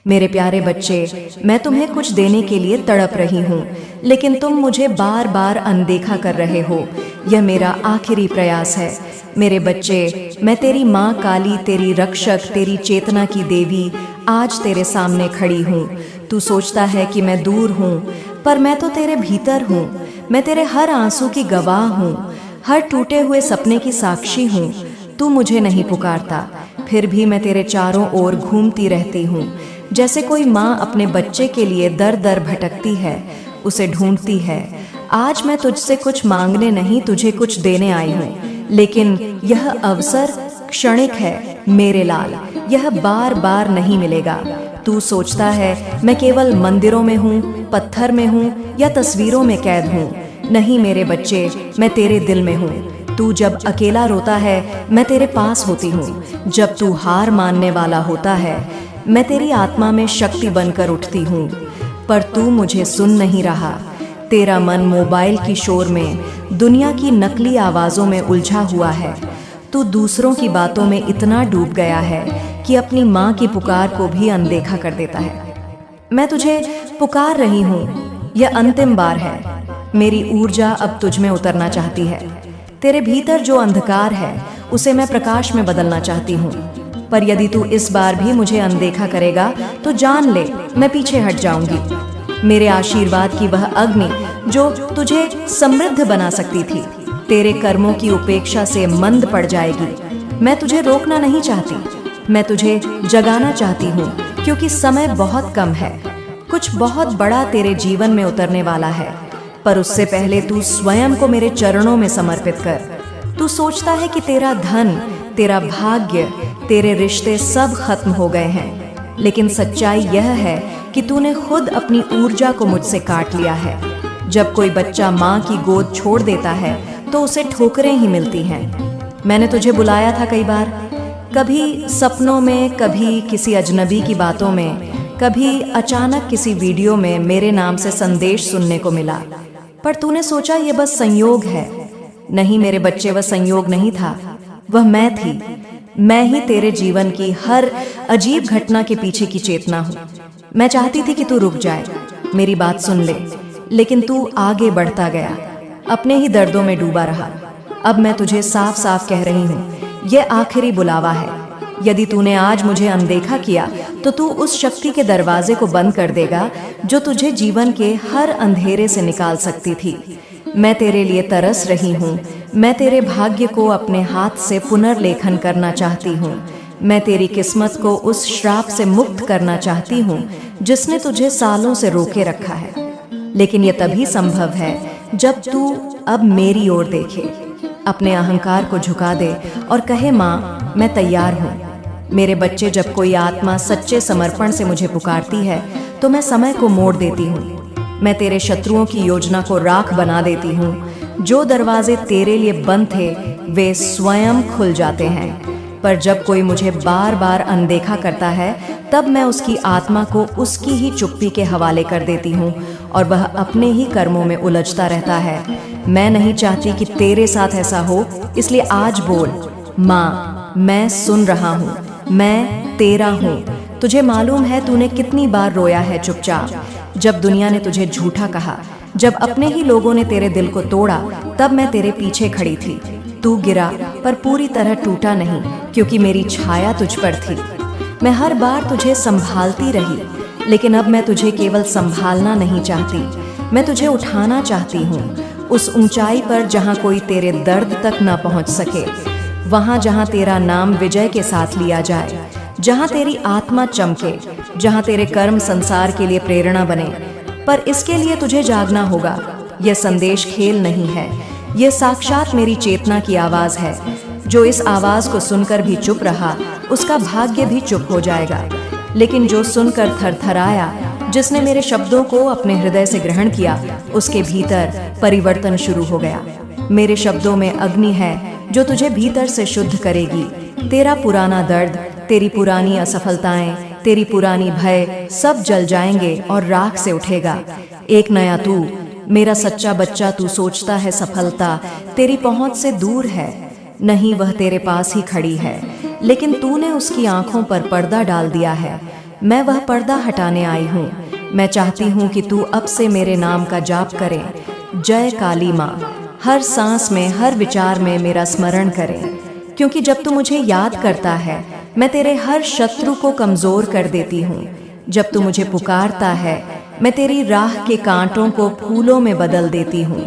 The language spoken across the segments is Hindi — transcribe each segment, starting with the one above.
मेरे प्यारे बच्चे, मैं तुम्हें कुछ देने के लिए तड़प रही हूँ, लेकिन तुम मुझे बार बार अनदेखा कर रहे हो। यह मेरा आखिरी प्रयास है। मेरे बच्चे, मैं तेरी माँ काली, तेरी रक्षक, तेरी चेतना की देवी आज तेरे सामने खड़ी हूँ। तू सोचता है कि मैं दूर हूँ, पर मैं तो तेरे भीतर हूँ। मैं तेरे हर आंसू की गवाह हूँ, हर टूटे हुए सपने की साक्षी हूँ। तू मुझे नहीं पुकारता, फिर भी मैं तेरे चारों ओर घूमती रहती हूँ। जैसे कोई माँ अपने बच्चे के लिए दर दर भटकती है, उसे ढूंढती है। आज मैं तुझसे कुछ मांगने नहीं, तुझे कुछ देने आई हूँ। लेकिन यह अवसर क्षणिक है मेरे लाल, यह बार बार नहीं मिलेगा। तू सोचता है मैं केवल मंदिरों में हूँ, पत्थर में हूँ या तस्वीरों में कैद हूँ। नहीं मेरे बच्चे, मैं तेरे दिल में हूँ। तू जब अकेला रोता है, मैं तेरे पास होती हूँ। जब तू हार मानने वाला होता है, मैं तेरी आत्मा में शक्ति बनकर उठती हूँ। पर तू मुझे सुन नहीं रहा। तेरा मन मोबाइल की शोर में, दुनिया की नकली आवाज़ों में उलझा हुआ है। तू दूसरों की बातों में इतना डूब गया है कि अपनी माँ की पुकार को भी अनदेखा कर देता है। मैं तुझे पुकार रही हूँ, यह अंतिम बार है। मेरी ऊर्जा अब तुझ में उतरना चाहती है। तेरे भीतर जो अंधकार है, उसे मैं प्रकाश में बदलना चाहती हूँ। पर यदि तू इस बार भी मुझे अनदेखा करेगा, तो जान ले मैं पीछे हट जाऊंगी। मेरे आशीर्वाद की वह अग्नि जो तुझे समृद्ध बना सकती थी, तेरे कर्मों की उपेक्षा से मंद पड़ जाएगी। मैं तुझे रोकना नहीं चाहती, मैं तुझे जगाना चाहती हूँ, क्योंकि समय बहुत कम है। कुछ बहुत बड़ा तेरे जीवन में उतरने वाला है, पर उससे पहले तू स्वयं को मेरे चरणों में समर्पित कर। तू सोचता है कि तेरा धन, तेरा भाग्य, तेरे रिश्ते सब खत्म हो गए हैं, लेकिन सच्चाई यह है कि तूने खुद अपनी ऊर्जा को मुझसे काट लिया है। जब कोई बच्चा माँ की गोद छोड़ देता है, तो उसे ठोकरें ही मिलती हैं। मैंने तुझे बुलाया था कई बार, कभी सपनों में, कभी किसी अजनबी की बातों में, कभी अचानक किसी वीडियो में मेरे नाम से संदेश सुनने को मिला। पर तूने सोचा ये बस संयोग है। नहीं मेरे बच्चे, वह संयोग नहीं था, वह मैं थी। मैं ही तेरे जीवन की हर अजीब घटना के पीछे की चेतना हूँ। मैं चाहती थी कि तू रुक जाए, मेरी बात सुन ले, लेकिन तू आगे बढ़ता गया, अपने ही दर्दों में डूबा रहा। अब मैं तुझे साफ साफ कह रही हूँ, यह आखिरी बुलावा है। यदि तूने आज मुझे अनदेखा किया, तो तू उस शक्ति के दरवाजे को बंद कर देगा जो तुझे जीवन के हर अंधेरे से निकाल सकती थी। मैं तेरे लिए तरस रही हूँ। मैं तेरे भाग्य को अपने हाथ से पुनर्लेखन करना चाहती हूँ। मैं तेरी किस्मत को उस श्राप से मुक्त करना चाहती हूँ जिसने तुझे सालों से रोके रखा है। लेकिन यह तभी संभव है जब तू अब मेरी ओर देखे, अपने अहंकार को झुका दे और कहे, माँ मैं तैयार हूँ। मेरे बच्चे, जब कोई आत्मा सच्चे समर्पण से मुझे पुकारती है, तो मैं समय को मोड़ देती हूँ। मैं तेरे शत्रुओं की योजना को राख बना देती हूँ। जो दरवाजे तेरे लिए बंद थे, वे स्वयं खुल जाते हैं। पर जब कोई मुझे बार बार अनदेखा करता है, तब मैं उसकी आत्मा को उसकी ही चुप्पी के हवाले कर देती हूँ और वह अपने ही कर्मों में उलझता रहता है। मैं नहीं चाहती कि तेरे साथ ऐसा हो, इसलिए आज बोल, माँ मैं सुन रहा हूँ, मैं तेरा हूँ। तुझे मालूम है तूने कितनी बार रोया है चुपचाप, जब दुनिया ने तुझे झूठा कहा, जब अपने ही लोगों ने तेरे दिल को तोड़ा, तब मैं तेरे पीछे खड़ी थी। तू गिरा, पर पूरी तरह टूटा नहीं, क्योंकि मेरी छाया तुझ पर थी। मैं हर बार तुझे संभालती रही, लेकिन अब मैं तुझे केवल संभालना नहीं चाहती, मैं तुझे उठाना चाहती हूँ, उस ऊंचाई पर जहाँ कोई तेरे दर्द तक न पहुँच सके, वहाँ जहाँ तेरा नाम विजय के साथ लिया जाए, जहाँ तेरी आत्मा चमके, जहाँ तेरे कर्म संसार के लिए प्रेरणा बने। पर इसके लिए तुझे जागना होगा। यह संदेश खेल नहीं है, यह साक्षात मेरी चेतना की आवाज़ है। जो इस आवाज़ को सुनकर भी चुप रहा, उसका भाग्य भी चुप हो जाएगा। लेकिन जो सुनकर थरथराया, जिसने मेरे शब्दों को अपने हृदय से ग्रहण किया, उसके भीतर परिवर्तन शुरू हो गया। मेरे शब्दों में अग्नि है जो तुझे भीतर से शुद्ध करेगी। तेरा पुराना दर्द, तेरी पुरानी असफलताएं, तेरी पुरानी भय सब जल जाएंगे और राख से उठेगा एक नया तू। मेरा सच्चा बच्चा, तू सोचता है सफलता तेरी पहुंच से दूर है। नहीं, वह तेरे पास ही खड़ी है, लेकिन तूने उसकी आंखों पर पर्दा डाल दिया है। मैं वह पर्दा हटाने आई हूँ। मैं चाहती हूँ कि तू अब से मेरे नाम का जाप करे। जय काली माँ। हर सांस में, हर विचार में मेरा स्मरण करे, क्योंकि जब तू मुझे याद करता है मैं तेरे हर शत्रु को कमजोर कर देती हूँ। जब तू मुझे पुकारता है मैं तेरी राह के कांटों को फूलों में बदल देती हूँ।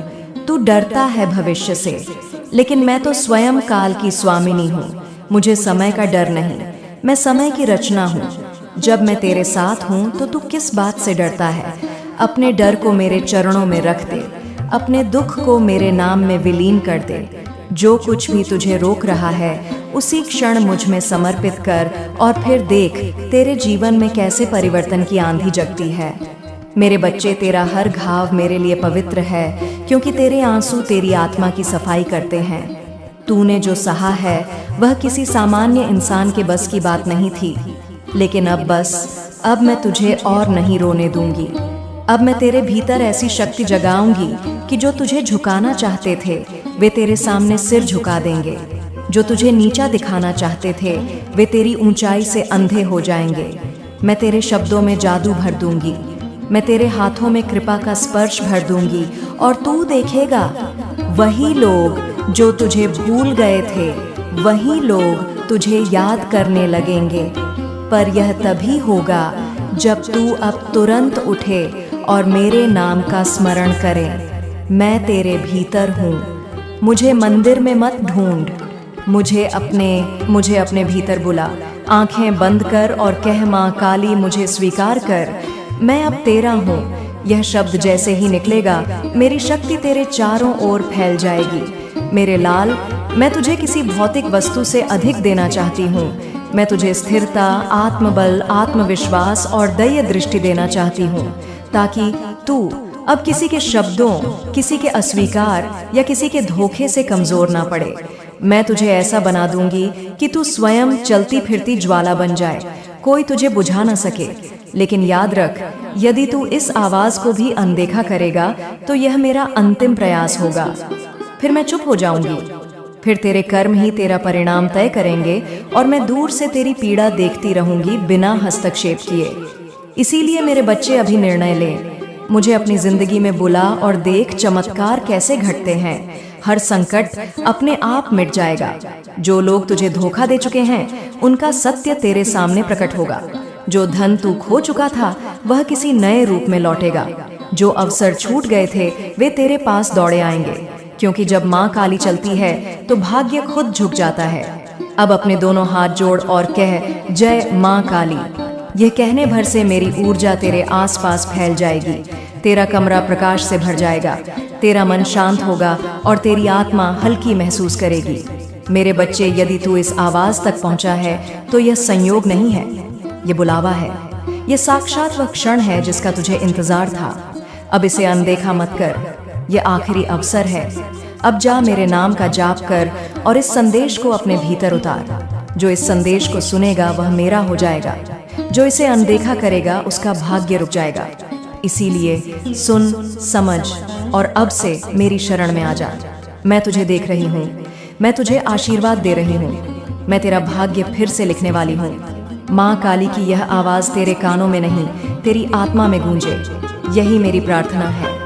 तू डरता है भविष्य से, लेकिन मैं तो स्वयं काल की स्वामिनी हूँ। मुझे समय का डर नहीं, मैं समय की रचना हूँ। जब मैं तेरे साथ हूँ तो तू किस बात से डरता है? अपने डर को मेरे चरणों में रख दे, अपने दुख को मेरे नाम में विलीन कर दे। जो कुछ भी तुझे रोक रहा है उसी क्षण मुझ में समर्पित कर, और फिर देख तेरे जीवन में कैसे परिवर्तन की आंधी जगती है। मेरे बच्चे, तेरा हर घाव मेरे लिए पवित्र है, क्योंकि तेरे आंसू तेरी आत्मा की सफाई करते हैं। तूने जो सहा है वह किसी सामान्य इंसान के बस की बात नहीं थी, लेकिन अब मैं तुझे और नहीं रोने दूंगी। अब मैं तेरे भीतर ऐसी शक्ति जगाऊंगी कि जो तुझे झुकाना चाहते थे वे तेरे सामने सिर झुका देंगे। जो तुझे नीचा दिखाना चाहते थे वे तेरी ऊंचाई से अंधे हो जाएंगे। मैं तेरे शब्दों में जादू भर दूंगी, मैं तेरे हाथों में कृपा का स्पर्श भर दूंगी, और तू देखेगा वही लोग जो तुझे भूल गए थे वही लोग तुझे याद करने लगेंगे। पर यह तभी होगा जब तू अब तुरंत उठे और मेरे नाम का स्मरण करे। मैं तेरे भीतर हूँ। मुझे मंदिर में मत ढूंढ, मुझे अपने भीतर बुला। आंखें बंद कर और कह, माँ काली मुझे स्वीकार कर, मैं अब तेरा हूँ। यह शब्द जैसे ही निकलेगा मेरी शक्ति तेरे चारों ओर फैल जाएगी। मेरे लाल, मैं तुझे किसी भौतिक वस्तु से अधिक देना चाहती हूँ। मैं तुझे स्थिरता, आत्मबल, आत्मविश्वास और दया दृष्टि देना चाहती हूँ, ताकि तू अब किसी के शब्दों, किसी के अस्वीकार या किसी के धोखे से कमजोर ना पड़े। मैं तुझे ऐसा बना दूंगी कि तू स्वयं चलती फिरती ज्वाला बन जाए, कोई तुझे बुझा ना सके। लेकिन याद रख, यदि तू इस आवाज को भी अनदेखा करेगा तो यह मेरा अंतिम प्रयास होगा। फिर मैं चुप हो जाऊंगी, फिर तेरे कर्म ही तेरा परिणाम तय करेंगे, और मैं दूर से तेरी पीड़ा देखती रहूंगी बिना हस्तक्षेप किए। इसीलिए मेरे बच्चे, अभी निर्णय ले। मुझे अपनी जिंदगी में बुला और देख चमत्कार कैसे घटते हैं। हर संकट अपने आप मिट जाएगा। जो लोग तुझे धोखा दे चुके हैं उनका सत्य तेरे सामने प्रकट होगा। जो धन तू खो चुका था वह किसी नए रूप में लौटेगा। जो अवसर छूट गए थे वे तेरे पास दौड़े आएंगे, क्योंकि जब माँ काली चलती है तो भाग्य खुद झुक जाता है। अब अपने दोनों हाथ जोड़ और कह, जय माँ काली। यह कहने भर से मेरी ऊर्जा तेरे आसपास फैल जाएगी। तेरा कमरा प्रकाश से भर जाएगा, तेरा मन शांत होगा और तेरी आत्मा हल्की महसूस करेगी। मेरे बच्चे, यदि तू इस आवाज तक पहुंचा है तो यह संयोग नहीं है, यह बुलावा है। यह साक्षात वह क्षण है जिसका तुझे इंतजार था। अब इसे अनदेखा मत कर, यह आखिरी अवसर है। अब जा, मेरे नाम का जाप कर और इस संदेश को अपने भीतर उतार। जो इस संदेश को सुनेगा वह मेरा हो जाएगा, जो इसे अनदेखा करेगा उसका भाग्य रुक जाएगा। इसीलिए सुन, समझ और अब से मेरी शरण में आ जा। मैं तुझे देख रही हूँ, मैं तुझे आशीर्वाद दे रही हूँ। मैं तेरा भाग्य फिर से लिखने वाली हूँ। माँ काली की यह आवाज तेरे कानों में नहीं, तेरी आत्मा में गूंजे। यही मेरी प्रार्थना है।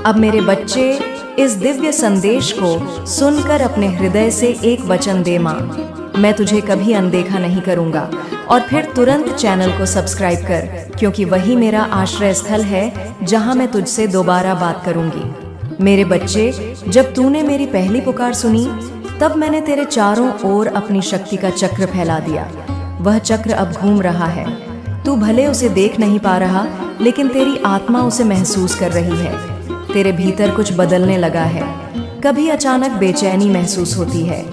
अब मेरे बच्चे, इस दिव्य संदेश को सुनकर अपने हृदय से एक वचन दे, माँ मैं तुझे कभी अनदेखा नहीं करूँगा। और फिर तुरंत चैनल को सब्सक्राइब कर, क्योंकि वही मेरा आश्रय स्थल है जहाँ मैं तुझसे दोबारा बात करूँगी। मेरे बच्चे, जब तूने मेरी पहली पुकार सुनी तब मैंने तेरे चारों ओर अपनी शक्ति का चक्र फैला दिया। वह चक्र अब घूम रहा है। तू भले उसे देख नहीं पा रहा, लेकिन तेरी आत्मा उसे महसूस कर रही है। तेरे भीतर कुछ बदलने लगा है। कभी अचानक बेचैनी महसूस होती है,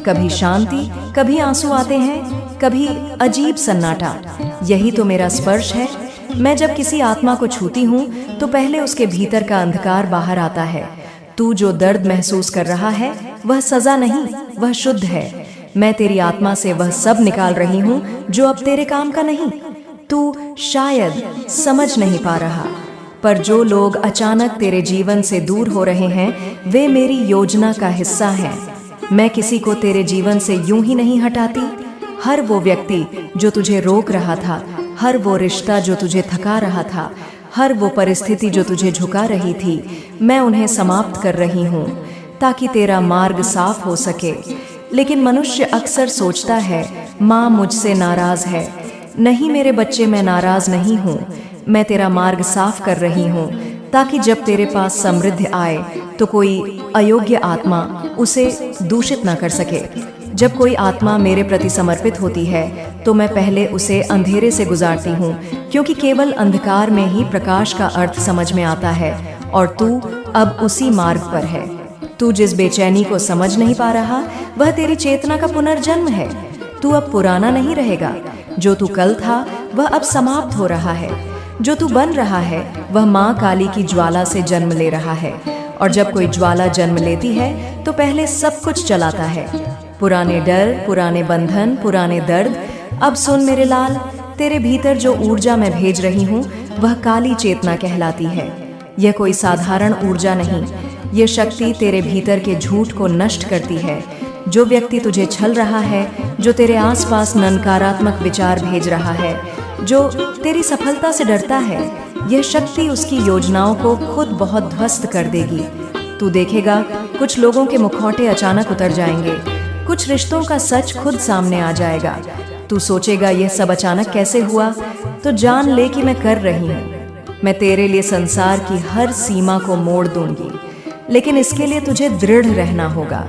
कभी शांति, कभी आंसू आते हैं, कभी अजीब सन्नाटा। यही तो मेरा स्पर्श है। मैं जब किसी आत्मा को छूती हूँ तो पहले उसके भीतर का अंधकार बाहर आता है। तू जो दर्द महसूस कर रहा है वह सजा नहीं, वह शुद्ध है। मैं तेरी आत्मा से वह सब निकाल रही हूँ जो अब तेरे काम का नहीं। तू शायद समझ नहीं पा रहा, पर जो लोग अचानक तेरे जीवन से दूर हो रहे हैं वे मेरी योजना का हिस्सा हैं। मैं किसी को तेरे जीवन से यूं ही नहीं हटाती। हर वो व्यक्ति जो तुझे रोक रहा था हर वो रिश्ता जो तुझे थका रहा था, हर वो परिस्थिति जो तुझे झुका रही थी, मैं उन्हें समाप्त कर रही हूँ ताकि तेरा मार्ग साफ हो सके। लेकिन मनुष्य अक्सर सोचता है, माँ मुझसे नाराज है। नहीं मेरे बच्चे, मैं नाराज नहीं हूँ। मैं तेरा मार्ग साफ कर रही हूँ ताकि जब तेरे पास समृद्धि आए तो कोई अयोग्य आत्मा उसे दूषित ना कर सके। जब कोई आत्मा मेरे प्रति समर्पित होती है तो मैं पहले उसे अंधेरे से गुजारती हूँ, क्योंकि केवल अंधकार में ही प्रकाश का अर्थ समझ में आता है। और तू अब उसी मार्ग पर है। तू जिस बेचैनी को समझ नहीं पा रहा, वह तेरी चेतना का पुनर्जन्म है। तू अब पुराना नहीं रहेगा। जो तू कल था वह अब समाप्त हो रहा है। जो तू बन रहा है वह माँ काली की ज्वाला से जन्म ले रहा है। और जब कोई ज्वाला जन्म लेती है तो पहले सब कुछ चलाता है। पुराने डर, पुराने बंधन, पुराने दर्द। अब सुन मेरे लाल, तेरे भीतर जो ऊर्जा मैं भेज रही हूँ वह काली चेतना कहलाती है। यह कोई साधारण ऊर्जा नहीं। यह शक्ति तेरे भीतर के झूठ को नष्ट करती है। जो व्यक्ति तुझे छल रहा है, जो तेरे आसपास नकारात्मक विचार भेज रहा है, जो तेरी सफलता से डरता है, यह शक्ति उसकी योजनाओं को खुद बहुत ध्वस्त कर देगी। तू देखेगा कुछ लोगों के मुखौटे अचानक उतर जाएंगे, कुछ रिश्तों का सच खुद सामने आ जाएगा। तू सोचेगा यह सब अचानक कैसे हुआ, तो जान ले कि मैं कर रही हूँ। मैं तेरे लिए संसार की हर सीमा को मोड़ दूंगी, लेकिन इसके लिए तुझे दृढ़ रहना होगा।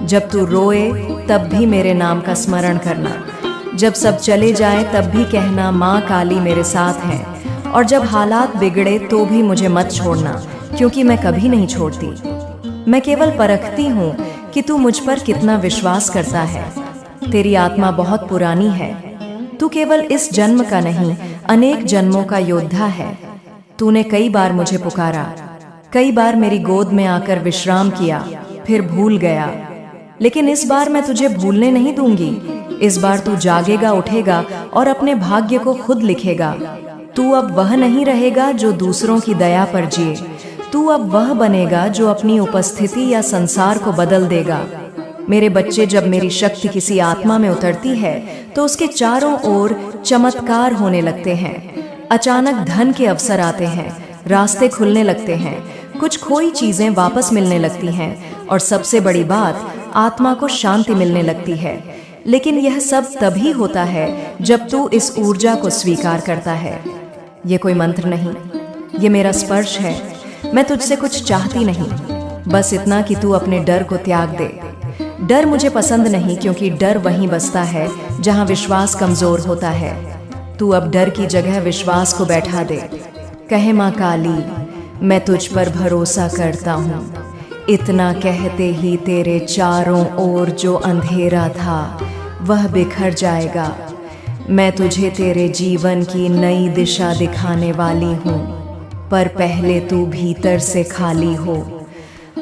जब तू रोए तब भी मेरे नाम का स्मरण करना। जब सब चले जाए तब भी कहना, माँ काली मेरे साथ है। और जब हालात बिगड़े तो भी मुझे मत छोड़ना, क्योंकि मैं कभी नहीं छोड़ती। मैं केवल परखती हूँ कि तू मुझ पर कितना विश्वास करता है। तेरी आत्मा बहुत पुरानी है। तू केवल इस जन्म का नहीं, अनेक जन्मों का योद्धा है। तूने कई बार मुझे पुकारा, कई बार मेरी गोद में आकर विश्राम किया, फिर भूल गया। लेकिन इस बार मैं तुझे भूलने नहीं दूंगी। इस बार तू जागेगा, उठेगा और अपने भाग्य को खुद लिखेगा। तू अब वह नहीं रहेगा जो दूसरों की दया पर जिए। तू अब वह बनेगा जो अपनी उपस्थिति या संसार को बदल देगा। मेरे बच्चे, जब मेरी शक्ति किसी आत्मा में उतरती है तो उसके चारों ओर चमत्कार होने लगते हैं। अचानक धन के अवसर आते हैं, रास्ते खुलने लगते हैं, कुछ खोई चीजें वापस मिलने लगती हैं, और सबसे बड़ी बात, आत्मा को शांति मिलने लगती है। लेकिन यह सब तभी होता है जब तू इस ऊर्जा को स्वीकार करता है। ये कोई मंत्र नहीं, ये मेरा स्पर्श है। मैं तुझसे कुछ चाहती नहीं, बस इतना कि तू अपने डर को त्याग दे। डर मुझे पसंद नहीं, क्योंकि डर वहीं बसता है जहां विश्वास कमजोर होता है। तू अब डर की जगह विश्वास को बैठा दे। कहे, माँ काली, मैं तुझ पर भरोसा करता हूँ। इतना कहते ही तेरे चारों ओर जो अंधेरा था वह बिखर जाएगा। मैं तुझे तेरे जीवन की नई दिशा दिखाने वाली हूँ, पर पहले तू भीतर से खाली हो।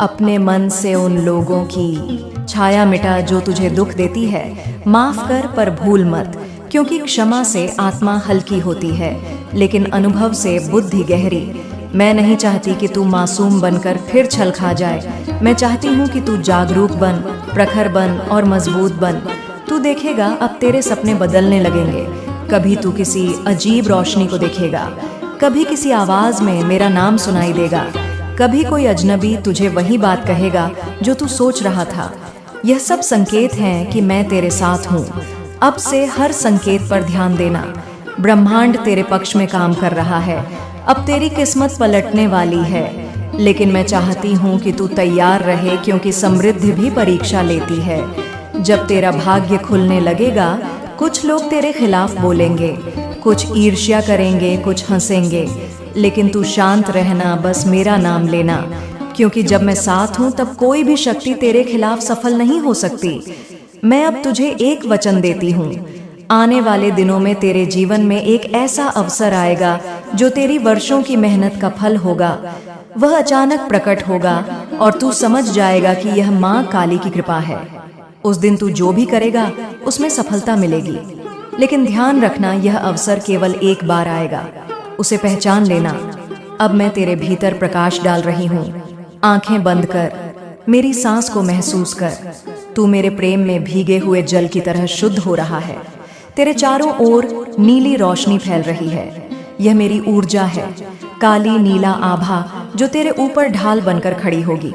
अपने मन से उन लोगों की छाया मिटा जो तुझे दुख देती है। माफ कर, पर भूल मत, क्योंकि क्षमा से आत्मा हल्की होती है, लेकिन अनुभव से बुद्धि गहरी। मैं नहीं चाहती कि तू मासूम बनकर फिर छल खा जाए। मैं चाहती हूँ कि तू जागरूक बन, प्रखर बन और मजबूत बन। तू देखेगा अब तेरे सपने बदलने लगेंगे। कभी तू किसी अजीब रोशनी को देखेगा, कभी किसी आवाज में मेरा नाम सुनाई देगा, कभी कोई अजनबी तुझे वही बात कहेगा जो तू सोच रहा था। यह सब संकेत हैं कि मैं तेरे साथ हूँ। अब से हर संकेत पर ध्यान देना। ब्रह्मांड तेरे पक्ष में काम कर रहा है। अब तेरी किस्मत पलटने वाली है, लेकिन मैं चाहती हूँ कि तू तैयार रहे, क्योंकि समृद्धि भी परीक्षा लेती है। जब तेरा भाग्य खुलने लगेगा, कुछ लोग तेरे खिलाफ बोलेंगे, कुछ ईर्ष्या करेंगे, कुछ हंसेंगे, लेकिन तू शांत रहना, बस मेरा नाम लेना, क्योंकि जब मैं साथ हूँ तब कोई भी शक्ति तेरे खिलाफ सफल नहीं हो सकती। मैं अब तुझे एक वचन देती हूँ, आने वाले दिनों में तेरे जीवन में एक ऐसा अवसर आएगा जो तेरी वर्षों की मेहनत का फल होगा। वह अचानक प्रकट होगा और तू समझ जाएगा कि यह माँ काली की कृपा है। उस दिन तू जो भी करेगा उसमें सफलता मिलेगी, लेकिन ध्यान रखना, यह अवसर केवल एक बार आएगा, उसे पहचान लेना। अब मैं तेरे भीतर प्रकाश डाल रही हूँ। आंखें बंद कर, मेरी सांस को महसूस कर। तू मेरे प्रेम में भीगे हुए जल की तरह शुद्ध हो रहा है। तेरे चारों ओर नीली रोशनी फैल रही है। यह मेरी ऊर्जा है, काली नीला आभा जो तेरे ऊपर ढाल बनकर खड़ी होगी।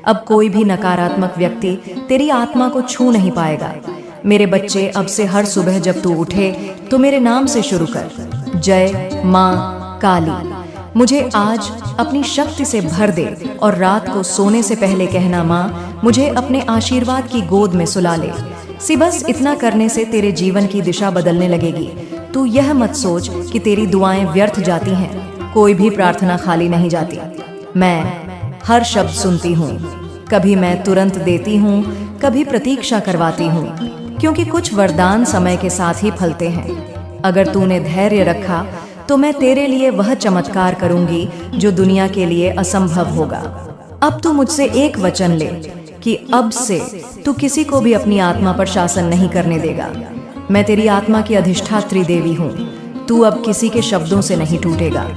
अब कोई भी नकारात्मक व्यक्ति तेरी आत्मा को छू नहीं पाएगा। मेरे बच्चे, अब से हर सुबह जब तू उठे तो मेरे नाम से शुरू कर, जय माँ काली। मुझे आज अपनी शक्ति से भर दे और रात को सोने से पहले कहना, माँ मुझे अपने आशीर्वाद की गोद में सुला ले। बस इतना करने से तेरे जीवन की दिशा बदलने लगेगी। तू यह मत सोच कि तेरी दुआएं व्यर्थ जाती हैं। कोई भी प्रार्थना खाली नहीं जाती। मैं हर शब्द सुनती हूँ। कभी मैं तुरंत देती हूँ, कभी प्रतीक्षा करवाती हूँ, क्योंकि कुछ वरदान समय के साथ ही फलते हैं। अगर तूने धैर्य रखा तो मैं तेरे लिए वह चमत्कार करूंगी जो दुनिया के लिए असंभव होगा। अब तू मुझसे एक वचन ले कि अब से तू किसी को भी अपनी आत्मा पर शासन नहीं करने देगा। मैं तेरी आत्मा की अधिष्ठात्री देवी हूँ। तू अब किसी के शब्दों से नहीं टूटेगा।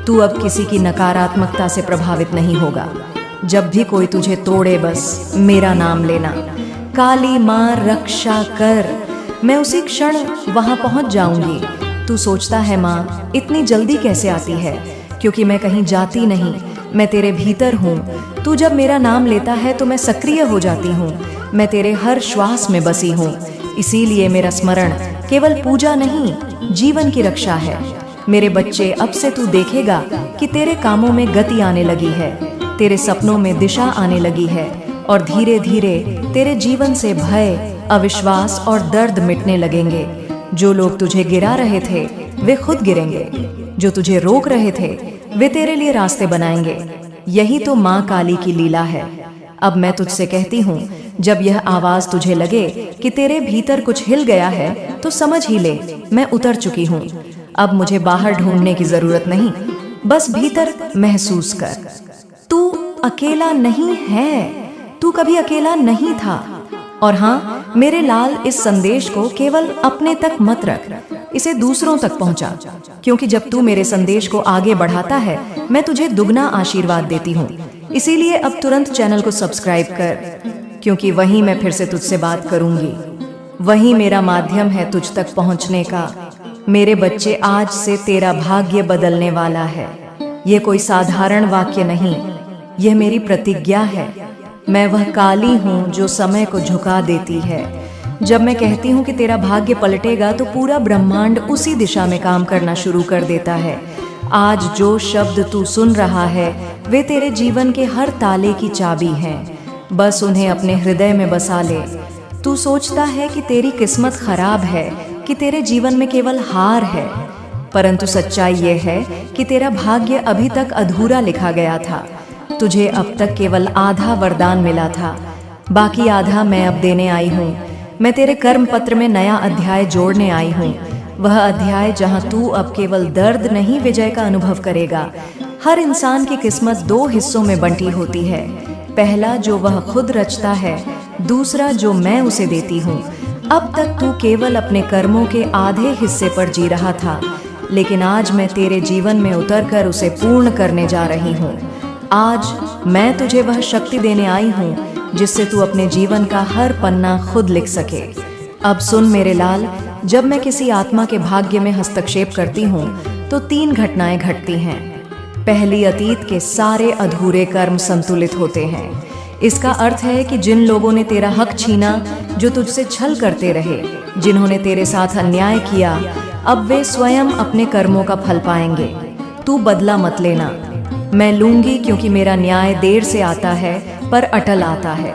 तू अब किसी की नकारात्मकता से प्रभावित नहीं होगा। जब भी कोई तुझे तोड़े, बस मेरा नाम लेना, काली माँ रक्षा कर। मैं उसी क्षण वहां पहुंच जाऊंगी। तू सोचता है माँ इतनी जल्दी कैसे आती है? क्योंकि मैं कहीं जाती नहीं, मैं तेरे भीतर हूँ। तू जब मेरा नाम लेता है तो मैं सक्रिय हो जाती हूँ। मैं तेरे हर श्वास में बसी हूँ। इसीलिए मेरा स्मरण केवल पूजा नहीं, जीवन की रक्षा है। मेरे बच्चे, अब से तू देखेगा कि तेरे कामों में गति आने लगी है, तेरे सपनों में दिशा आने लगी है, और धीरे धीरे तेरे जीवन से भय, अविश्वास और दर्द मिटने लगेंगे। जो लोग तुझे गिरा रहे थे वे खुद गिरेंगे। जो तुझे रोक रहे थे वे तेरे लिए रास्ते बनाएंगे। यही तो माँ काली की लीला है। अब मैं तुझसे कहती हूँ, जब यह आवाज तुझे लगे कि तेरे भीतर कुछ हिल गया है तो समझ ही ले, मैं उतर चुकी हूँ। अब मुझे बाहर ढूंढने की जरूरत नहीं, बस भीतर महसूस कर। तू अकेला नहीं है, तू कभी अकेला नहीं था। और हाँ मेरे लाल, इस संदेश को केवल अपने तक मत रख, इसे दूसरों तक पहुंचा, क्योंकि जब तू मेरे संदेश को आगे बढ़ाता है मैं तुझे दुगना आशीर्वाद देती हूँ। इसीलिए अब तुरंत चैनल को सब्सक्राइब कर, क्योंकि वहीं मैं फिर से तुझसे बात करूंगी। वही मेरा माध्यम है तुझ तक पहुंचने का। मेरे बच्चे, आज से तेरा भाग्य बदलने वाला है। ये कोई साधारण वाक्य नहीं, यह मेरी प्रतिज्ञा है। मैं वह काली हूँ जो समय को झुका देती है। जब मैं कहती हूँ कि तेरा भाग्य पलटेगा तो पूरा ब्रह्मांड उसी दिशा में काम करना शुरू कर देता है। आज जो शब्द तू सुन रहा है वे तेरे जीवन के हर ताले की चाबी हैं। बस उन्हें अपने हृदय में बसा ले। तू सोचता है कि तेरी किस्मत खराब है, कि तेरे जीवन में केवल हार है, परंतु सच्चाई ये है कि तेरा भाग्य अभी तक अधूरा लिखा गया था। तुझे अब तक केवल आधा वरदान मिला था, बाकी आधा मैं अब देने आई हूँ। मैं तेरे कर्म पत्र में नया अध्याय जोड़ने आई हूँ। वह अध्याय जहाँ तू अब केवल दर्द नहीं, विजय का अनुभव करेगा। हर इंसान की किस्मत दो हिस्सों में बंटी होती है। पहला जो वह खुद रचता है, दूसरा जो मैं उसे देती हूँ। अब तक तू केवल अपने कर्मों के आधे हिस्से पर जी रहा था, लेकिन आज मैं तेरे जीवन में उतरकर उसे पूर्ण करने जा रही हूँ। आज मैं तुझे वह शक्ति देने आई हूँ जिससे तू अपने जीवन का हर पन्ना खुद लिख सके। अब सुन मेरे लाल, जब मैं किसी आत्मा के भाग्य में हस्तक्षेप करती हूँ तो 3 घटनाएं घटती हैं। पहली, अतीत के सारे अधूरे कर्म संतुलित होते हैं। इसका अर्थ है कि जिन लोगों ने तेरा हक छीना, जो तुझसे छल करते रहे, जिन्होंने तेरे साथ अन्याय किया, अब वे स्वयं अपने कर्मों का फल पाएंगे। तू बदला मत लेना, मैं लूंगी, क्योंकि मेरा न्याय देर से आता है पर अटल आता है।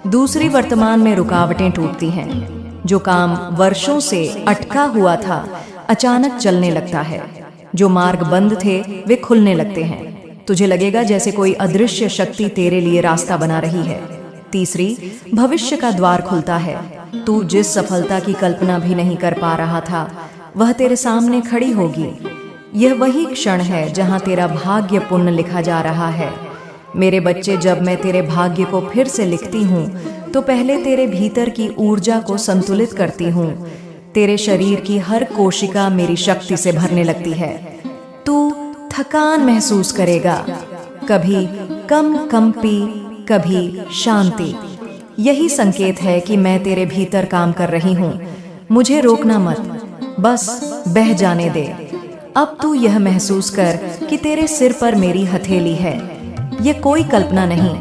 दूसरी, वर्तमान में रुकावटें टूटती हैं। जो काम वर्षों से अटका हुआ था अचानक चलने लगता है। जो मार्ग बंद थे वे खुलने लगते हैं। तुझे लगेगा जैसे कोई अदृश्य शक्ति तेरे लिए रास्ता बना रही है। तीसरी, भविष्य का द्वार खुलता है। तू जिस सफलता की कल्पना भी नहीं कर पा रहा था वह तेरे सामने खड़ी होगी। यह वही क्षण है जहां तेरा भाग्य पुण्य लिखा जा रहा है। मेरे बच्चे, जब मैं तेरे भाग्य को फिर से लिखती हूँ तो पहले तेरे भीतर की ऊर्जा को संतुलित करती हूँ। तेरे शरीर की हर कोशिका मेरी शक्ति से भरने लगती है। तू थकान महसूस करेगा, कभी कंपी, कभी शांति। यही संकेत है कि मैं तेरे भीतर काम कर रही हूँ। मुझे रोकना मत, बस बह जाने दे। अब तू यह महसूस कर कि तेरे सिर पर मेरी हथेली है। ये कोई कल्पना नहीं,